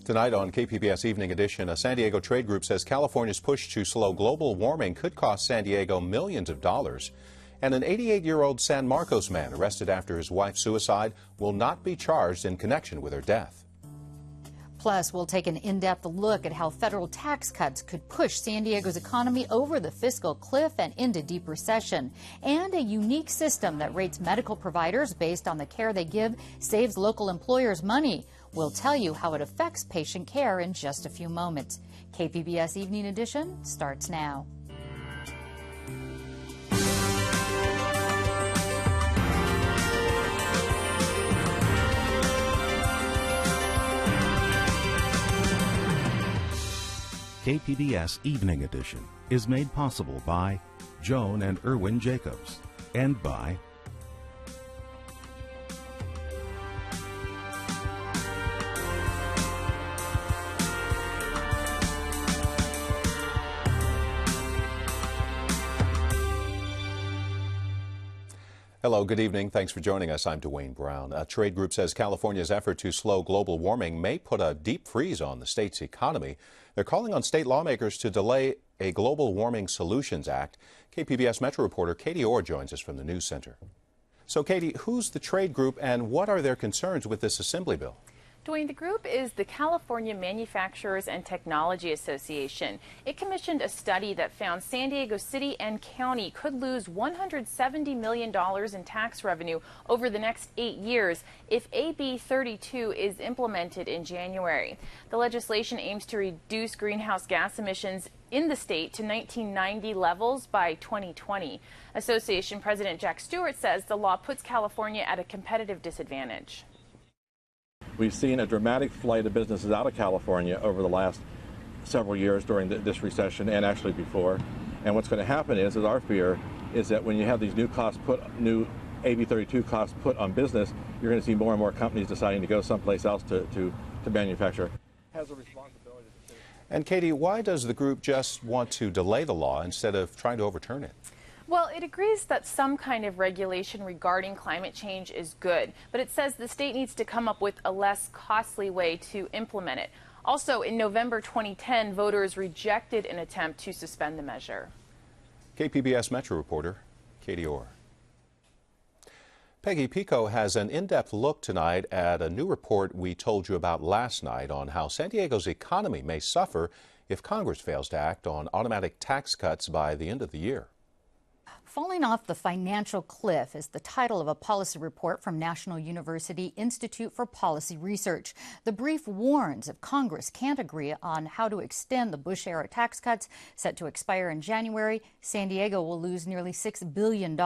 Tonight on KPBS Evening Edition, a San Diego trade group says California's push to slow global warming could cost San Diego millions of dollars. And an 88-year-old San Marcos man arrested after his wife's suicide will not be charged in connection with her death. Plus, we'll take an in-depth look at how federal tax cuts could push San Diego's economy over the fiscal cliff and into deep recession. And a unique system that rates medical providers based on the care they give saves local employers money. We'll tell you how it affects patient care in just a few moments. KPBS Evening Edition starts now. KPBS Evening Edition is made possible by Joan and Erwin Jacobs and by Hello, good evening. Thanks for joining us. I'm Dwayne Brown. A trade group says California's effort to slow global warming may put a deep freeze on the state's economy. They're calling on state lawmakers to delay a Global Warming Solutions Act. KPBS Metro reporter Katie Orr joins us from the News Center. So, Katie, who's the trade group and what are their concerns with this Assembly bill? Dwayne, the group is the California Manufacturers and Technology Association. It commissioned a study that found San Diego City and County could lose $170 million in tax revenue over the next 8 years if AB 32 is implemented in January. The legislation aims to reduce greenhouse gas emissions in the state to 1990 levels by 2020. Association President Jack Stewart says the law puts California at a competitive disadvantage. We've seen a dramatic flight of businesses out of California over the last several years during this recession and actually before. And what's going to happen is our fear is that when you have these new AB 32 costs put on business, you're going to see more and more companies deciding to go someplace else to manufacture. Has a responsibility to say. And Katie, why does the group just want to delay the law instead of trying to overturn it? Well, it agrees that some kind of regulation regarding climate change is good, but it says the state needs to come up with a less costly way to implement it. Also, in November 2010, voters rejected an attempt to suspend the measure. KPBS Metro reporter Katie Orr. Peggy Pico has an in-depth look tonight at a new report we told you about last night on how San Diego's economy may suffer if Congress fails to act on automatic tax cuts by the end of the year. Falling off the financial cliff is the title of a policy report from National University Institute for Policy Research. The brief warns if Congress can't agree on how to extend the Bush-era tax cuts set to expire in January, San Diego will lose nearly $6 billion.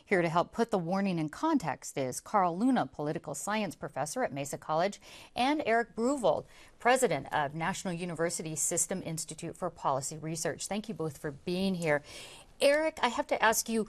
Here to help put the warning in context is Carl Luna, political science professor at Mesa College, and Eric Bruvold, president of National University System Institute for Policy Research. Thank you both for being here. Eric, I have to ask you,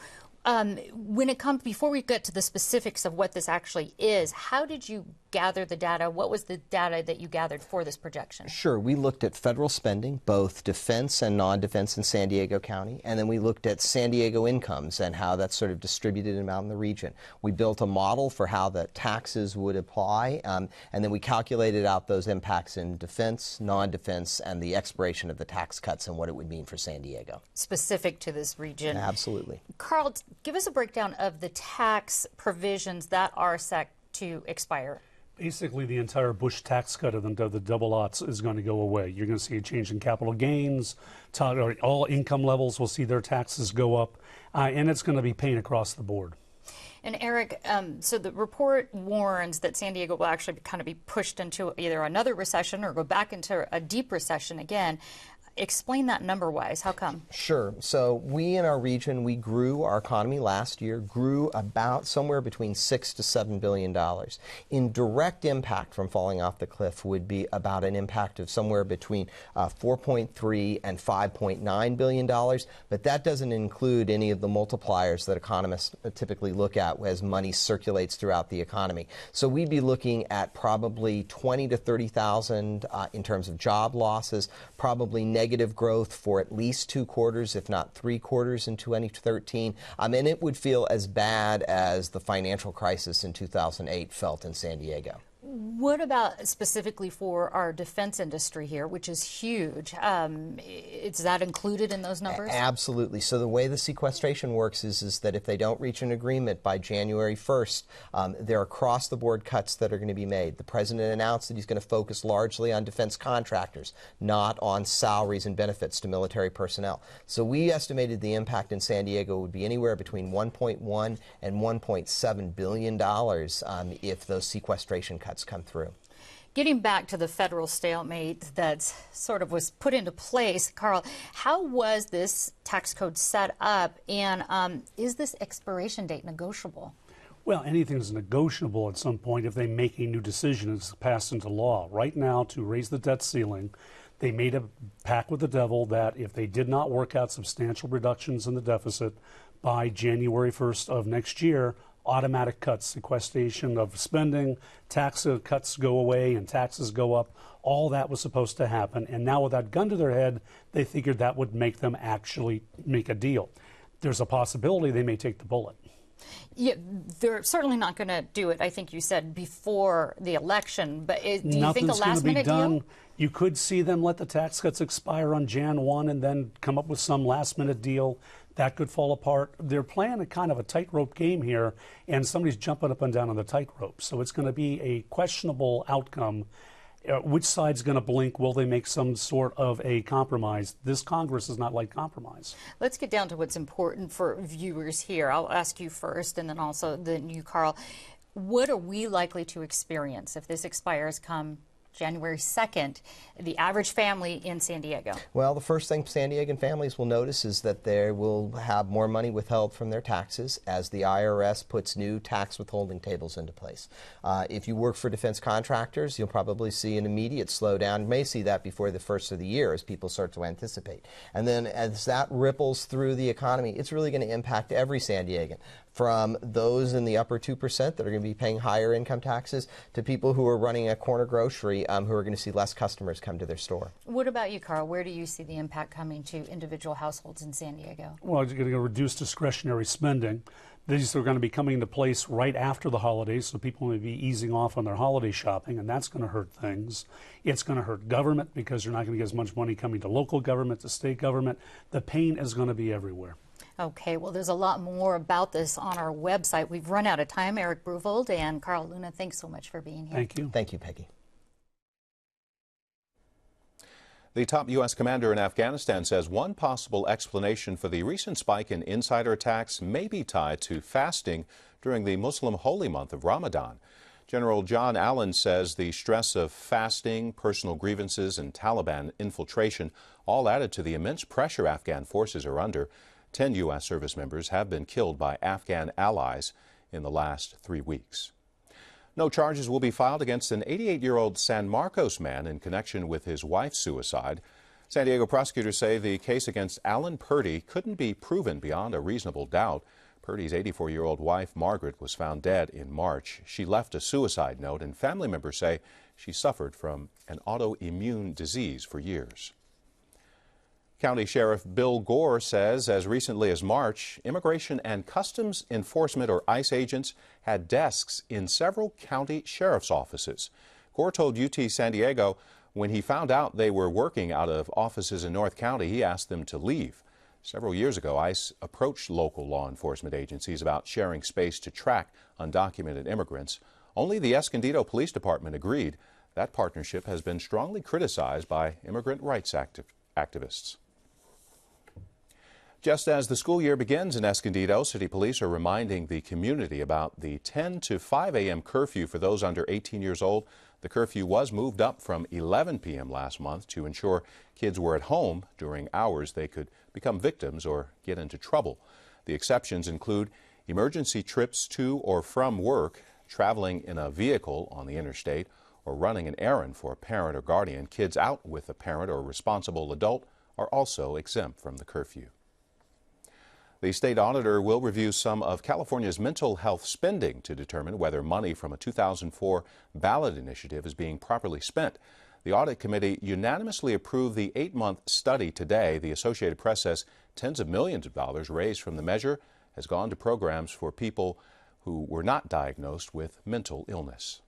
before we get to the specifics of what this actually is, how did you gather the data? What was the data that you gathered for this projection? Sure. We looked at federal spending, both defense and non-defense in San Diego County, and then we looked at San Diego incomes and how that's sort of distributed around the region. We built a model for how the taxes would apply, and then we calculated out those impacts in defense, non-defense, and the expiration of the tax cuts and what it would mean for San Diego. Specific to this region. Absolutely. Carl, give us a breakdown of the tax provisions that are set to expire. Basically, the entire Bush tax cut of the double aughts is going to go away. You're going to see a change in capital gains. All income levels will see their taxes go up, and it's going to be paid across the board. And Eric, so the report warns that San Diego will actually kind of be pushed into either another recession or go back into a deep recession again. Explain that number-wise. How come? Sure. So we in our region, we grew our economy last year, grew about somewhere between $6 to $7 billion. In direct impact from falling off the cliff would be about an impact of somewhere between $4.3 and $5.9 billion, but that doesn't include any of the multipliers that economists typically look at as money circulates throughout the economy. So we'd be looking at probably 20 to 30,000 in terms of job losses, probably negative growth for at least 2 quarters, if not 3 quarters in 2013. And it would feel as bad as the financial crisis in 2008 felt in San Diego. What about specifically for our defense industry here, which is huge? Is that included in those numbers? Absolutely. So the way the sequestration works is that if they don't reach an agreement by January 1st, there are across-the-board cuts that are going to be made. The president announced that he's going to focus largely on defense contractors, not on salaries and benefits to military personnel. So we estimated the impact in San Diego would be anywhere between $1.1 and $1.7 billion if those sequestration cuts come through. Getting back to the federal stalemate that sort of was put into place, Carl, how was this tax code set up, and is this expiration date negotiable? Well, anything's negotiable at some point if they make a new decision and it's passed into law. Right now, to raise the debt ceiling, they made a pact with the devil that if they did not work out substantial reductions in the deficit by January 1st of next year, automatic cuts, sequestration of spending, tax cuts go away and taxes go up. All that was supposed to happen. And now with that gun to their head, they figured that would make them actually make a deal. There's a possibility they may take the bullet. Yeah, they're certainly not going to do it, I think you said, before the election. But do you think a last-minute deal? You could see them let the tax cuts expire on Jan 1 and then come up with some last-minute deal. That could fall apart. They're playing a kind of a tightrope game here, and somebody's jumping up and down on the tightrope. So it's going to be a questionable outcome. Which side's going to blink? Will they make some sort of a compromise? This Congress is not like compromise. Let's get down to what's important for viewers here. I'll ask you first, and then also you, Carl. What are we likely to experience if this expires come January 2nd, the average family in San Diego? Well, the first thing San Diegan families will notice is that they will have more money withheld from their taxes as the IRS puts new tax withholding tables into place. If you work for defense contractors, you'll probably see an immediate slowdown. You may see that before the first of the year as people start to anticipate. And then as that ripples through the economy, it's really going to impact every San Diegan, from those in the upper 2% that are going to be paying higher income taxes to people who are running a corner grocery who are going to see less customers come to their store. What about you, Carl? Where do you see the impact coming to individual households in San Diego? Well, you're going to reduce discretionary spending. These are going to be coming into place right after the holidays, so people may be easing off on their holiday shopping, and that's going to hurt things. It's going to hurt government because you're not going to get as much money coming to local government, to state government. The pain is going to be everywhere. Okay, well, there's a lot more about this on our website. We've run out of time. Eric Bruvold and Carl Luna, thanks so much for being here. Thank you. Thank you, Peggy. The top U.S. commander in Afghanistan says one possible explanation for the recent spike in insider attacks may be tied to fasting during the Muslim holy month of Ramadan. General John Allen says the stress of fasting, personal grievances, and Taliban infiltration all added to the immense pressure Afghan forces are under. 10 U.S. service members have been killed by Afghan allies in the last 3 weeks. No charges will be filed against an 88-year-old San Marcos man in connection with his wife's suicide. San Diego prosecutors say the case against Alan Purdy couldn't be proven beyond a reasonable doubt. Purdy's 84-year-old wife, Margaret, was found dead in March. She left a suicide note, and family members say she suffered from an autoimmune disease for years. County Sheriff Bill Gore says as recently as March, Immigration and Customs Enforcement, or ICE agents, had desks in several county sheriff's offices. Gore told UT San Diego when he found out they were working out of offices in North County, he asked them to leave. Several years ago, ICE approached local law enforcement agencies about sharing space to track undocumented immigrants. Only the Escondido Police Department agreed. That partnership has been strongly criticized by immigrant rights activists. Just as the school year begins in Escondido, city police are reminding the community about the 10 to 5 a.m. curfew for those under 18 years old. The curfew was moved up from 11 p.m. last month to ensure kids were at home during hours they could become victims or get into trouble. The exceptions include emergency trips to or from work, traveling in a vehicle on the interstate, or running an errand for a parent or guardian. Kids out with a parent or responsible adult are also exempt from the curfew. The state auditor will review some of California's mental health spending to determine whether money from a 2004 ballot initiative is being properly spent. The audit committee unanimously approved the 8-month study today. The Associated Press says tens of millions of dollars raised from the measure has gone to programs for people who were not diagnosed with mental illness.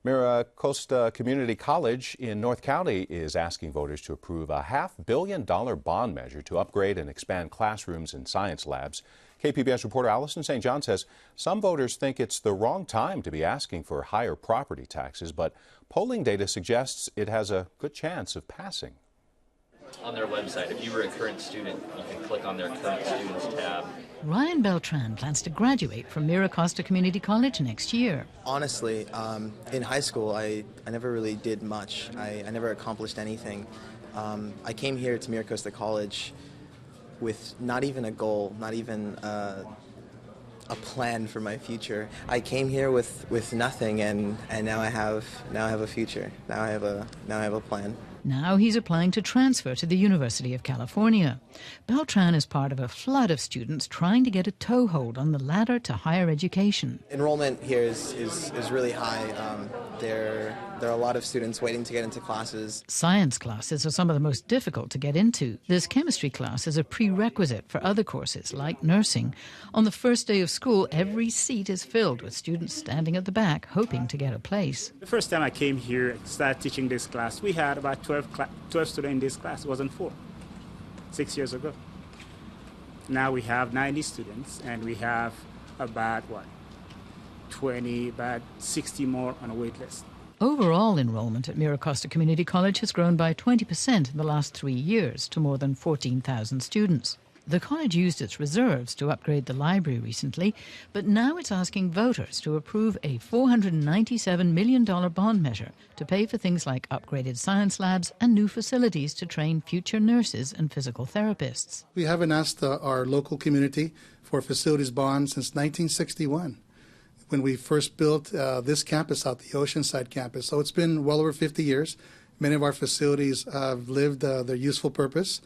Mira Costa Community College in North County is asking voters to approve a $500 million bond measure to upgrade and expand classrooms and science labs. KPBS reporter Allison St. John says some voters think it's the wrong time to be asking for higher property taxes, but polling data suggests it has a good chance of passing. On their website, if you were a current student, you can click on their current students tab. Ryan Beltran plans to graduate from Mira Costa Community College next year. Honestly, in high school, I never really did much. I never accomplished anything. I came here to Mira Costa College with not even a goal, not even a plan for my future. I came here with nothing, and now I have a future. Now I have a plan. Now he's applying to transfer to the University of California. Beltran is part of a flood of students trying to get a toehold on the ladder to higher education. Enrollment here is really high. There are a lot of students waiting to get into classes. Science classes are some of the most difficult to get into. This chemistry class is a prerequisite for other courses like nursing. On the first day of school, every seat is filled with students standing at the back hoping to get a place. The first time I came here and started teaching this class, we had about 12 students in this class. It wasn't 4, 6 years ago. Now we have 90 students, and we have about 60 more on a wait list. Overall enrollment at Mira Costa Community College has grown by 20% in the last 3 years to more than 14,000 students. The college used its reserves to upgrade the library recently, but now it's asking voters to approve a $497 million bond measure to pay for things like upgraded science labs and new facilities to train future nurses and physical therapists. We haven't asked our local community for facilities bond since 1961. When we first built this campus out, the Oceanside campus. So it's been well over 50 years. Many of our facilities have lived their useful purpose.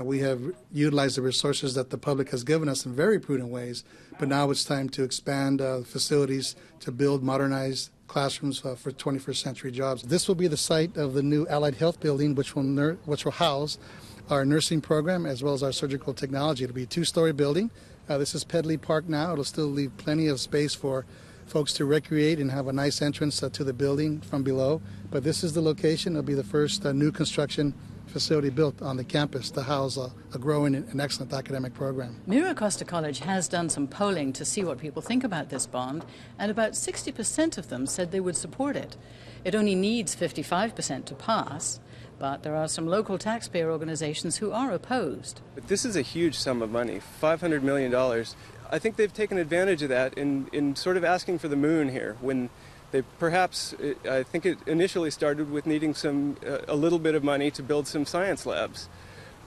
We have utilized the resources that the public has given us in very prudent ways, but now it's time to expand facilities to build modernized classrooms for 21st century jobs. This will be the site of the new Allied Health Building, which will house our nursing program as well as our surgical technology. It'll be a 2-story building. This is Pedley Park now. It'll still leave plenty of space for folks to recreate and have a nice entrance to the building from below. But this is the location. It'll be the first new construction facility built on the campus to house a growing and excellent academic program. Mira Costa College has done some polling to see what people think about this bond, and about 60% of them said they would support it. It only needs 55% to pass, but there are some local taxpayer organizations who are opposed. But this is a huge sum of money, $500 million. I think they've taken advantage of that in sort of asking for the moon here, when they perhaps, I think it initially started with needing a little bit of money to build some science labs.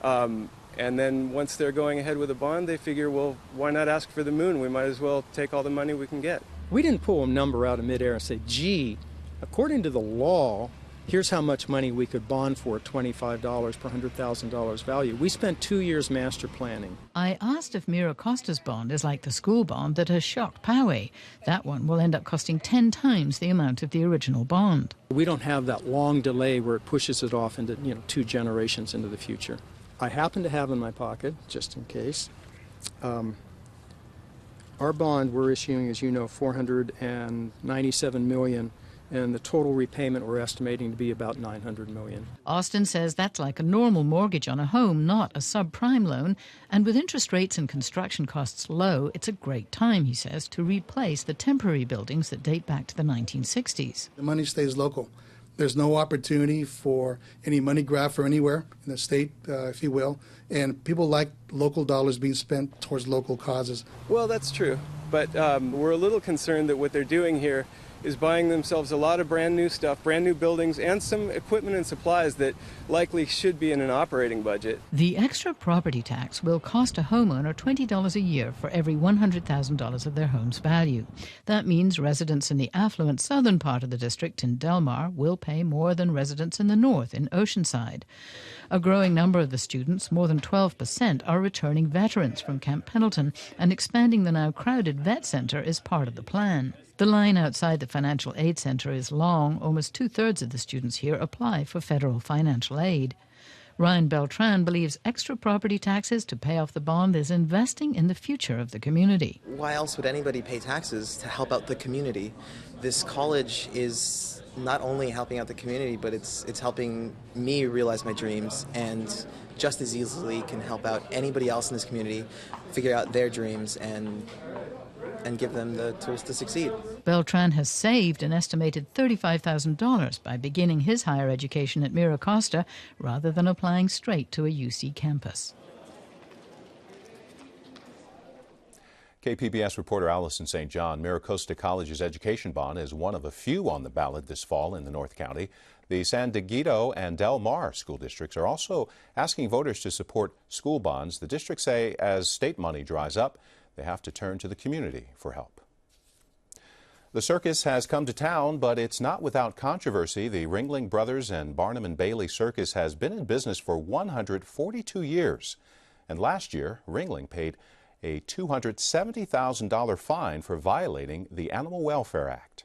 And then once they're going ahead with a bond, they figure, well, why not ask for the moon? We might as well take all the money we can get. We didn't pull a number out of midair and say, gee, according to the law, here's how much money we could bond for at $25 per $100,000 value. We spent 2 years master planning. I asked if Mira Costa's bond is like the school bond that has shocked Poway. That one will end up costing 10 times the amount of the original bond. We don't have that long delay where it pushes it off into 2 generations into the future. I happen to have in my pocket, just in case, our bond we're issuing, as you know, $497 million. And the total repayment we're estimating to be about $900 million. Austin says that's like a normal mortgage on a home, not a subprime loan. And with interest rates and construction costs low, it's a great time, he says, to replace the temporary buildings that date back to the 1960s. The money stays local. There's no opportunity for any money grab for anywhere in the state, if you will. And people like local dollars being spent towards local causes. Well, that's true. But we're a little concerned that what they're doing here is buying themselves a lot of brand new stuff, brand new buildings, and some equipment and supplies that likely should be in an operating budget. The extra property tax will cost a homeowner $20 a year for every $100,000 of their home's value. That means residents in the affluent southern part of the district in Del Mar will pay more than residents in the north in Oceanside. A growing number of the students, more than 12%, are returning veterans from Camp Pendleton, and expanding the now crowded vet center is part of the plan. The line outside the financial aid center is long. Almost 2/3 of the students here apply for federal financial aid. Ryan Beltran believes extra property taxes to pay off the bond is investing in the future of the community. Why else would anybody pay taxes to help out the community? This college is not only helping out the community, but it's helping me realize my dreams, and just as easily can help out anybody else in this community figure out their dreams and give them the tools to succeed. Beltran has saved an estimated $35,000 by beginning his higher education at Mira Costa rather than applying straight to a UC campus. KPBS reporter Allison St. John. Mira Costa College's education bond is one of a few on the ballot this fall in the North County. The San Diego and Del Mar school districts are also asking voters to support school bonds. The districts say as state money dries up, they have to turn to the community for help. The circus has come to town, but it's not without controversy. The Ringling Brothers and Barnum and Bailey Circus has been in business for 142 years. And last year, Ringling paid a $270,000 fine for violating the Animal Welfare Act.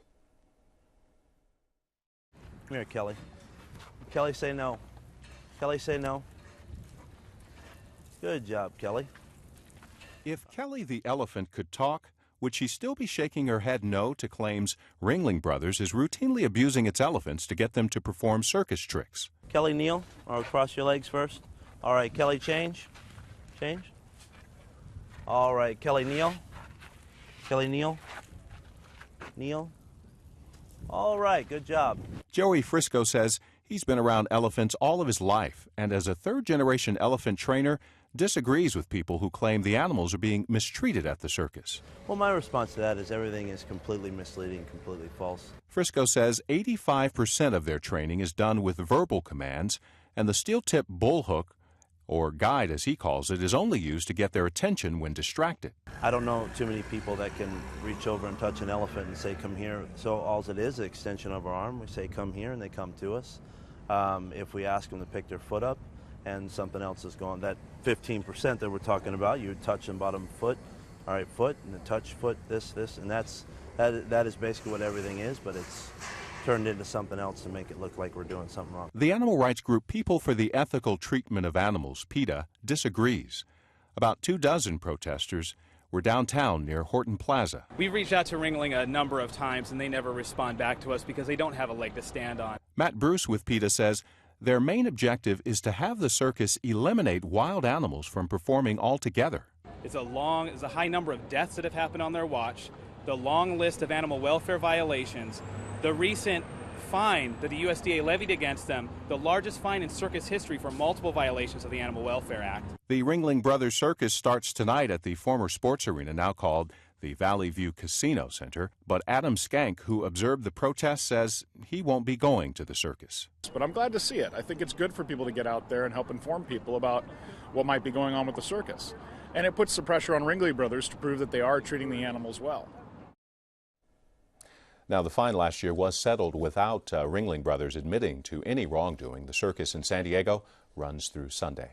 Come here, Kelly. Kelly, say no. Kelly, say no. Good job, Kelly. If Kelly the elephant could talk, would she still be shaking her head no to claims Ringling Brothers is routinely abusing its elephants to get them to perform circus tricks? Kelly, kneel, or cross your legs first. All right, Kelly, change. Change. All right, Kelly, kneel. Kelly, kneel. Kneel. All right, good job. Joey Frisco says he's been around elephants all of his life, and as a third-generation elephant trainer, disagrees with people who claim the animals are being mistreated at the circus. Well, my response to that is everything is completely misleading, completely false. Frisco says 85% of their training is done with verbal commands, and the steel-tip bullhook, or guide as he calls it, is only used to get their attention when distracted. I don't know too many people that can reach over and touch an elephant and say, come here. So all it is, an extension of our arm. We say, come here, and they come to us. If we ask them to pick their foot up and something else is going, that 15% that we're talking about, you would touch the bottom foot, all right, foot, and the touch foot, this, and that is basically what everything is, but it's turned into something else to make it look like we're doing something wrong. The animal rights group People for the Ethical Treatment of Animals, PETA, disagrees. About 24 protesters were downtown near Horton Plaza. We've reached out to Ringling a number of times, and they never respond back to us because they don't have a leg to stand on. Matt Bruce with PETA says their main objective is to have the circus eliminate wild animals from performing altogether. It's a high number of deaths that have happened on their watch, the long list of animal welfare violations, the recent fine that the USDA levied against them, the largest fine in circus history for multiple violations of the Animal Welfare Act. The Ringling Brothers Circus starts tonight at the former sports arena, now called the Valley View Casino Center, but Adam Skank, who observed the protest, says he won't be going to the circus. But I'm glad to see it. I think it's good for people to get out there and help inform people about what might be going on with the circus. And it puts the pressure on Ringling Brothers to prove that they are treating the animals well. Now, the fine last year was settled without Ringling Brothers admitting to any wrongdoing. The circus in San Diego runs through Sunday.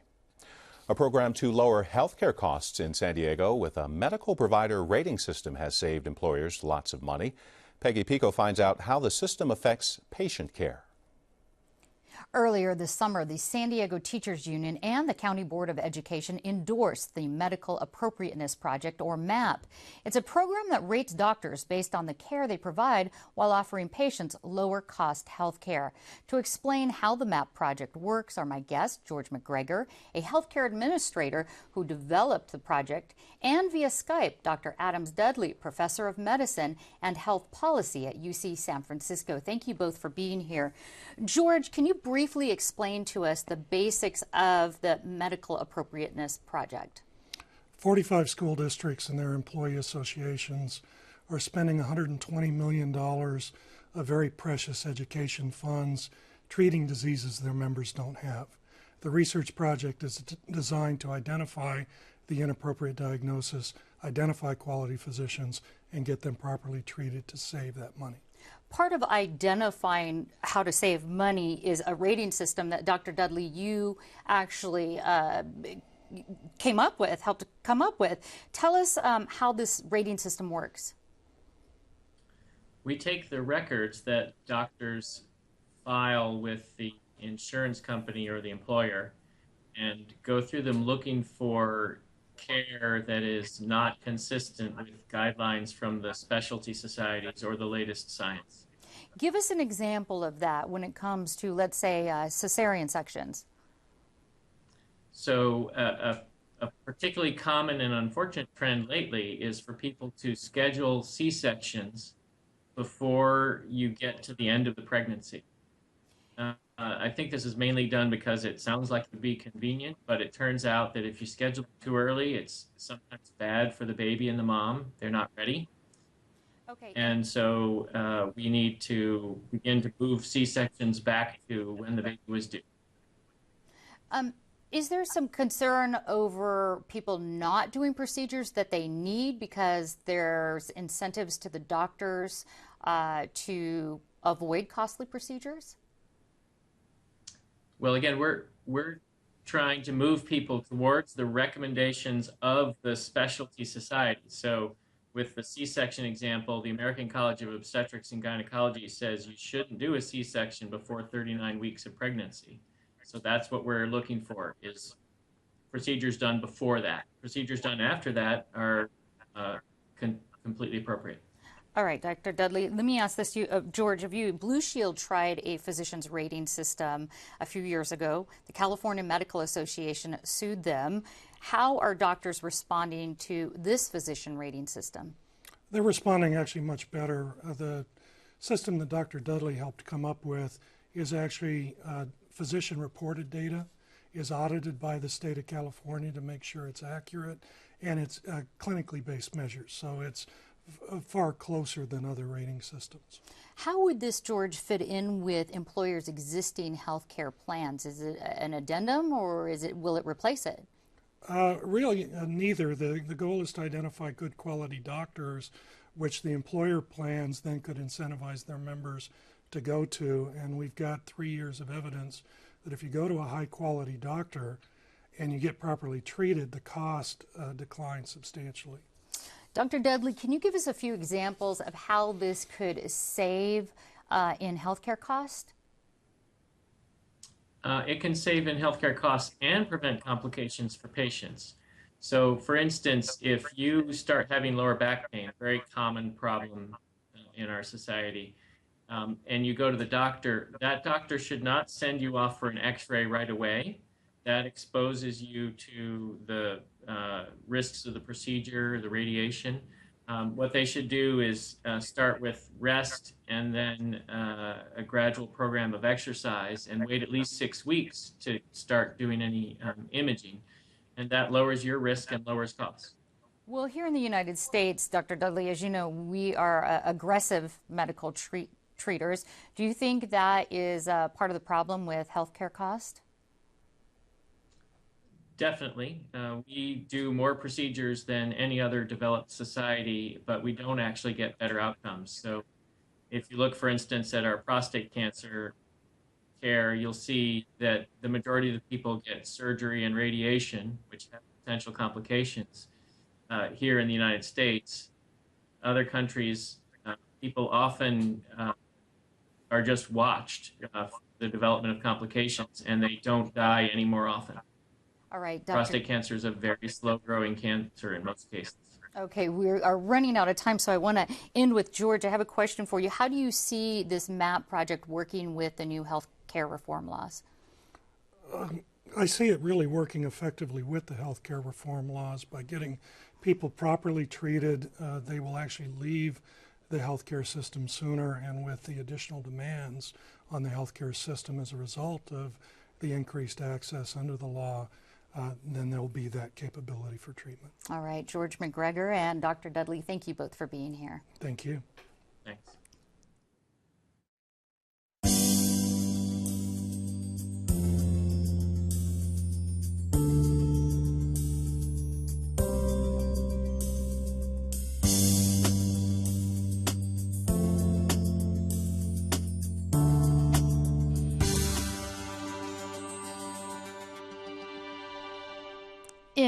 A program to lower health care costs in San Diego with a medical provider rating system has saved employers lots of money. Peggy Pico finds out how the system affects patient care. Earlier this summer, the San Diego Teachers Union and the County Board of Education endorsed the Medical Appropriateness Project, or MAP. It's a program that rates doctors based on the care they provide while offering patients lower-cost health care. To explain how the MAP project works are my guest, George McGregor, a healthcare administrator who developed the project, and via Skype, Dr. Adams Dudley, professor of medicine and health policy at UC San Francisco. Thank you both for being here. George, can you briefly explain to us the basics of the Medical Appropriateness Project? 45 school districts and their employee associations are spending $120 million of very precious education funds treating diseases their members don't have. The research project is designed to identify the inappropriate diagnosis, identify quality physicians, and get them properly treated to save that money. Part of identifying how to save money is a rating system that Dr. Dudley, you actually helped come up with. Tell us how this rating system works. We take the records that doctors file with the insurance company or the employer, and go through them looking for care that is not consistent with guidelines from the specialty societies or the latest science. Give us an example of that when it comes to, let's say, cesarean sections. So a particularly common and unfortunate trend lately is for people to schedule C-sections before you get to the end of the pregnancy. I think this is mainly done because it sounds like it would be convenient, but it turns out that if you schedule too early, it's sometimes bad for the baby and the mom. They're not ready. Okay. And so we need to begin to move C-sections back to when the baby was due. Is there some concern over people not doing procedures that they need because there's incentives to the doctors to avoid costly procedures? Well, again, we're trying to move people towards the recommendations of the specialty society. So with the C-section example, the American College of Obstetrics and Gynecology says you shouldn't do a C-section before 39 weeks of pregnancy. So that's what we're looking for, is procedures done before that. Procedures done after that are completely appropriate. All right, Dr. Dudley, let me ask this to you. George, Blue Shield tried a physician's rating system a few years ago. The California Medical Association sued them. How are doctors responding to this physician rating system? They're responding actually much better. The system that Dr. Dudley helped come up with is actually physician-reported data, is audited by the state of California to make sure it's accurate, and it's clinically based measures. So it's far closer than other rating systems. How would this, George, fit in with employers' existing health care plans? Is it an addendum, or will it replace it? Really, neither. The goal is to identify good quality doctors, which the employer plans then could incentivize their members to go to. And we've got 3 years of evidence that if you go to a high quality doctor and you get properly treated, the cost declines substantially. Dr. Dudley, can you give us a few examples of how this could save in healthcare costs? It can save in healthcare costs and prevent complications for patients. So, for instance, if you start having lower back pain, a very common problem in our society, and you go to the doctor, that doctor should not send you off for an x-ray right away. That exposes you to the risks of the procedure, the radiation. What they should do is start with rest and then a gradual program of exercise, and wait at least 6 weeks to start doing any imaging. And that lowers your risk and lowers costs. Well, here in the United States, Dr. Dudley, as you know, we are aggressive medical treaters. Do you think that is part of the problem with healthcare cost? Definitely. We do more procedures than any other developed society, but we don't actually get better outcomes. So if you look, for instance, at our prostate cancer care, you'll see that the majority of the people get surgery and radiation, which have potential complications. Here in the United States, other countries, people often are just watched for the development of complications, and they don't die any more often. All right, Dr. Prostate cancer is a very slow-growing cancer in most cases. Okay, we are running out of time, so I want to end with George. I have a question for you. How do you see this MAP project working with the new health care reform laws? I see it really working effectively with the health care reform laws. By getting people properly treated, they will actually leave the healthcare system sooner, and with the additional demands on the healthcare system as a result of the increased access under the law, then there will be that capability for treatment. All right, George McGregor and Dr. Dudley, thank you both for being here. Thank you. Thanks.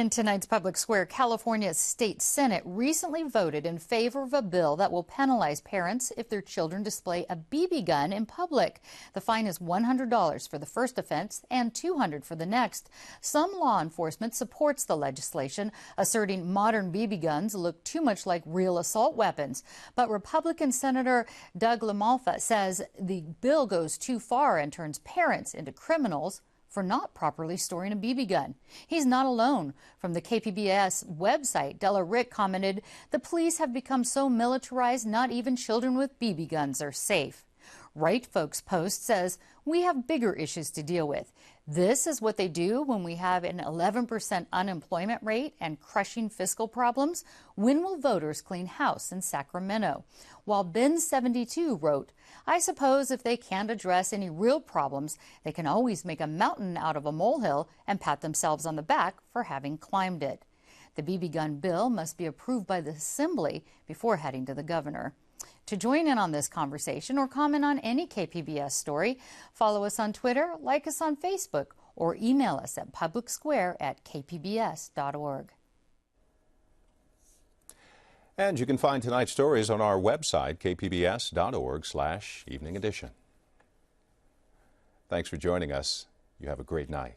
In tonight's Public Square, California's state Senate recently voted in favor of a bill that will penalize parents if their children display a BB gun in public. The fine is $100 for the first offense and $200 for the next. Some law enforcement supports the legislation, asserting modern BB guns look too much like real assault weapons. But Republican Senator Doug LaMalfa says the bill goes too far and turns parents into criminals for not properly storing a BB gun. He's not alone. From the KPBS website, Della Rick commented, "The police have become so militarized, not even children with BB guns are safe." Right Folks Post says, "We have bigger issues to deal with. This is what they do when we have an 11% unemployment rate and crushing fiscal problems. When will voters clean house in Sacramento?" While Ben72 wrote, "I suppose if they can't address any real problems, they can always make a mountain out of a molehill and pat themselves on the back for having climbed it." The BB gun bill must be approved by the Assembly before heading to the governor. To join in on this conversation or comment on any KPBS story, follow us on Twitter, like us on Facebook, or email us at publicsquare@kpbs.org. And you can find tonight's stories on our website, kpbs.org/evening edition. Thanks for joining us. You have a great night.